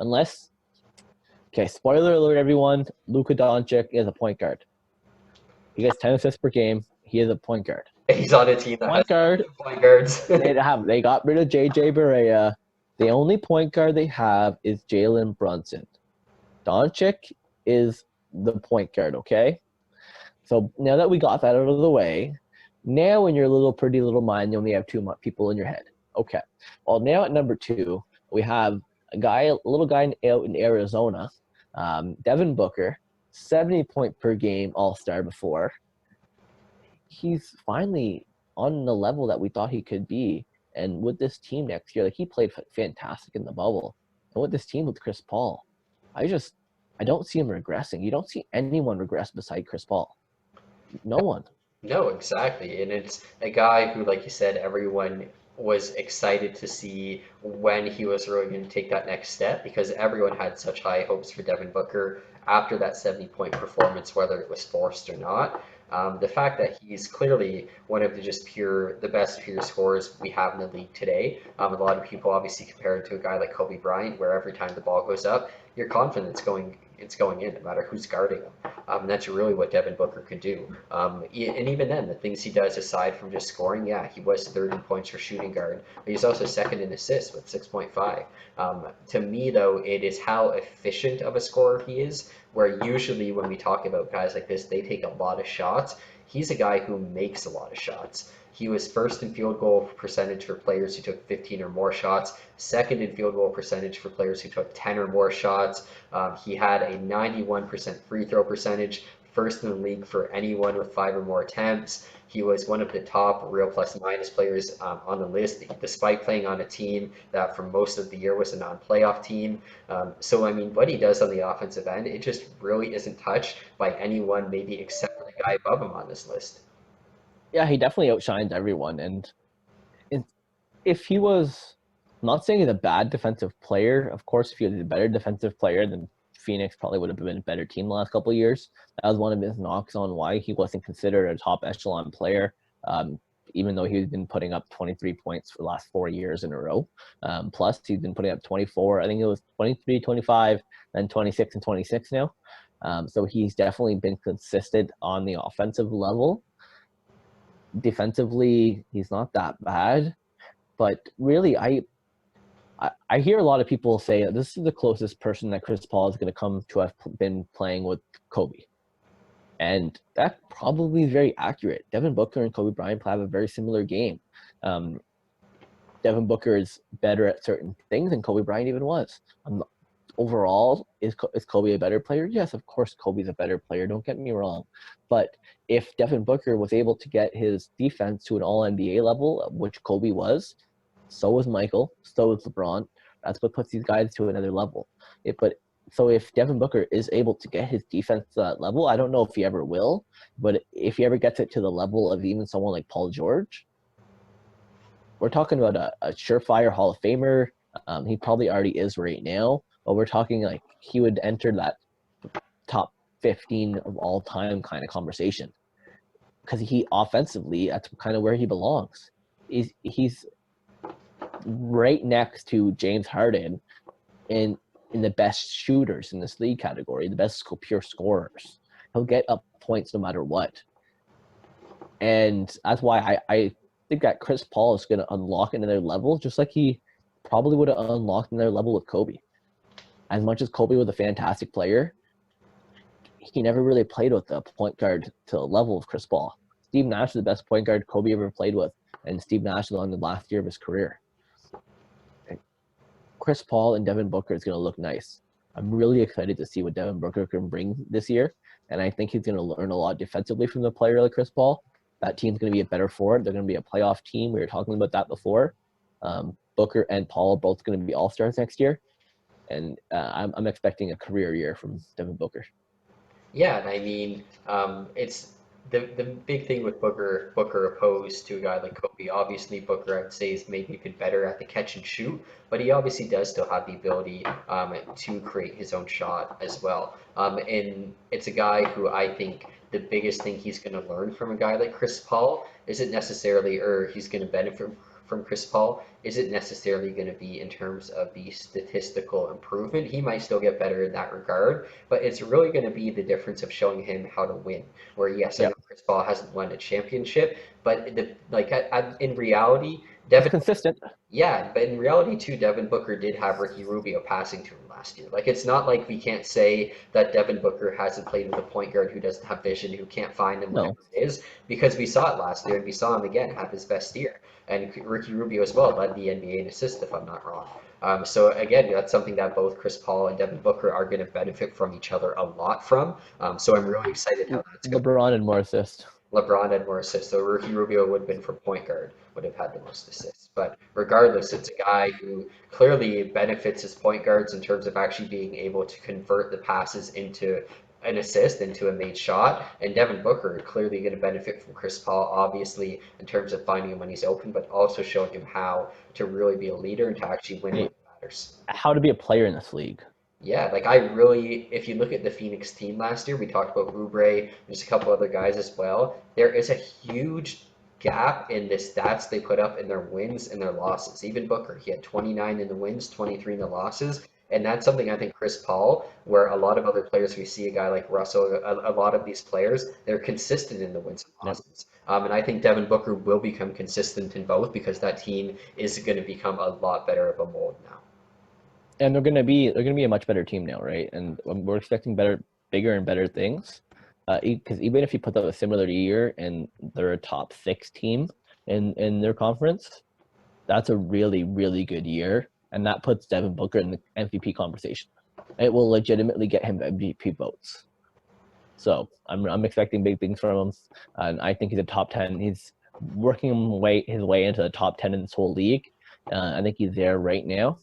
unless, okay, spoiler alert, everyone, Luka Doncic is a point guard. He gets 10 assists per game. He is a point guard. He's on a team that has Point guard, point guards. they got rid of JJ Barea. The only point guard they have is Jalen Brunson. Doncic is the point guard, okay? So now that we got that out of the way, now in your little pretty little mind, you only have two people in your head. Okay. Well, now at number 2, we have a little guy out in Arizona, Devin Booker, 70-point per game All-Star before. He's finally on the level that we thought he could be. And with this team next year, like, he played fantastic in the bubble. And with this team with Chris Paul, I don't see him regressing. You don't see anyone regress beside Chris Paul. No one. No, exactly. And it's a guy who, like you said, everyone was excited to see when he was really going to take that next step because everyone had such high hopes for Devin Booker after that 70-point performance, whether it was forced or not. The fact that he's clearly one of the best pure scorers we have in the league today. A lot of people obviously compare him to a guy like Kobe Bryant, where every time the ball goes up, you're confident it's going in, no matter who's guarding him. And that's really what Devin Booker could do. And even then, the things he does aside from just scoring, yeah, he was third in points for shooting guard, but he's also second in assists with 6.5. To me, though, it is how efficient of a scorer he is, where usually when we talk about guys like this, they take a lot of shots. He's a guy who makes a lot of shots. He was first in field goal percentage for players who took 15 or more shots, second in field goal percentage for players who took 10 or more shots. He had a 91% free throw percentage, first in the league for anyone with 5 or more attempts. He was one of the top real plus minus players on the list, despite playing on a team that for most of the year was a non-playoff team. So, I mean, what he does on the offensive end, it just really isn't touched by anyone, maybe except for the guy above him on this list. Yeah, he definitely outshines everyone. And if he was, I'm not saying he's a bad defensive player. Of course, if he was a better defensive player, then Phoenix probably would have been a better team the last couple of years. That was one of his knocks on why he wasn't considered a top echelon player, even though he's been putting up 23 points for the last 4 years in a row. Plus, he's been putting up 24. I think it was 23, 25, then 26 and 26 now. So he's definitely been consistent on the offensive level. Defensively, he's not that bad. But really, I hear a lot of people say that this is the closest person that Chris Paul is going to come to have been playing with Kobe. And that probably is very accurate. Devin Booker and Kobe Bryant have a very similar game. Devin Booker is better at certain things than Kobe Bryant even was. Overall, is Kobe a better player? Yes, of course Kobe's a better player. Don't get me wrong. But if Devin Booker was able to get his defense to an all-NBA level, which Kobe was, so was Michael, so was LeBron. That's what puts these guys to another level. So if Devin Booker is able to get his defense to that level, I don't know if he ever will, but if he ever gets it to the level of even someone like Paul George, we're talking about a surefire Hall of Famer. He probably already is right now, but we're talking like he would enter that top 15 of all time kind of conversation because he offensively, that's kind of where he belongs. He's right next to James Harden in the best shooters in this league category, the best pure scorers. He'll get up points no matter what. And that's why I think that Chris Paul is going to unlock another level, just like he probably would have unlocked another level with Kobe. As much as Kobe was a fantastic player, he never really played with a point guard to the level of Chris Paul. Steve Nash is the best point guard Kobe ever played with, and Steve Nash is on the last year of his career. Chris Paul and Devin Booker is going to look nice. I'm really excited to see what Devin Booker can bring this year, and I think he's going to learn a lot defensively from the player like Chris Paul. That team's going to be a better forward. They're going to be a playoff team. We were talking about that before. Booker and Paul are both going to be all-stars next year, and I'm expecting a career year from Devin Booker. Yeah, and I mean, it's the big thing with Booker opposed to a guy like Kobe. Obviously, Booker, I would say, is maybe a bit better at the catch and shoot, but he obviously does still have the ability to create his own shot as well. And it's a guy who I think the biggest thing he's going to learn from a guy like Chris Paul isn't necessarily, or he's going to benefit from Chris Paul isn't necessarily going to be in terms of the statistical improvement. He might still get better in that regard, but it's really going to be the difference of showing him how to win. Where yes, I Yeah, know Chris Paul hasn't won a championship, but in reality, he's Devin consistent. yeah, but in reality too, Devin Booker did have Ricky Rubio passing to him last year. Like it's not like we can't say that Devin Booker hasn't played with a point guard who doesn't have vision, who can't find him, whatever No, it is, because we saw it last year and we saw him again have his best year. And Ricky Rubio as well led the NBA in assists, if I'm not wrong. So again, that's something that both Chris Paul and Devin Booker are going to benefit from each other a lot from. So I'm really excited how that's going to. LeBron and more assists. LeBron had more assists, so Ricky Rubio would have been for point guard, would have had the most assists. But regardless, it's a guy who clearly benefits his point guards in terms of actually being able to convert the passes into an assist, into a made shot. And Devin Booker clearly going to benefit from Chris Paul, obviously, in terms of finding him when he's open, but also showing him how to really be a leader and to actually win when Hey, it matters. how to be a player in this league. Yeah, like I really, if you look at the Phoenix team last year, we talked about Oubre, there's a couple other guys as well. There is a huge gap in the stats they put up in their wins and their losses. Even Booker, he had 29 in the wins, 23 in the losses. And that's something I think Chris Paul, where a lot of other players, we see a guy like Russell, a lot of these players, they're consistent in the wins and Yep. losses. And I think Devin Booker will become consistent in both because that team is going to become a lot better of a mold now. And they're gonna be a much better team now, right? And we're expecting better, bigger and better things. Because even if you put up a similar year and they're a top 6 team in their conference, that's a really really good year, and that puts Devin Booker in the MVP conversation. It will legitimately get him MVP votes. So I'm expecting big things from him, and I think he's a top 10. He's working his way into the top 10 in this whole league. I think he's there right now,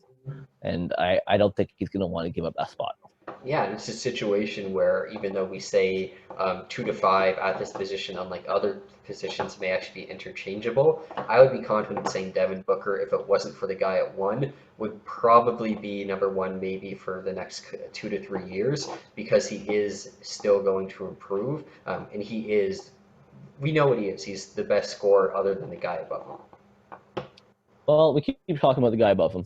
and I don't think he's going to want to give up that spot. Yeah, and it's a situation where even though we say 2 to 5 at this position, unlike other positions, may actually be interchangeable, I would be confident saying Devin Booker, if it wasn't for the guy at 1, would probably be number 1 maybe for the next 2 to 3 years because he is still going to improve. And we know what he is. He's the best scorer other than the guy above him. Well, we keep talking about the guy above him.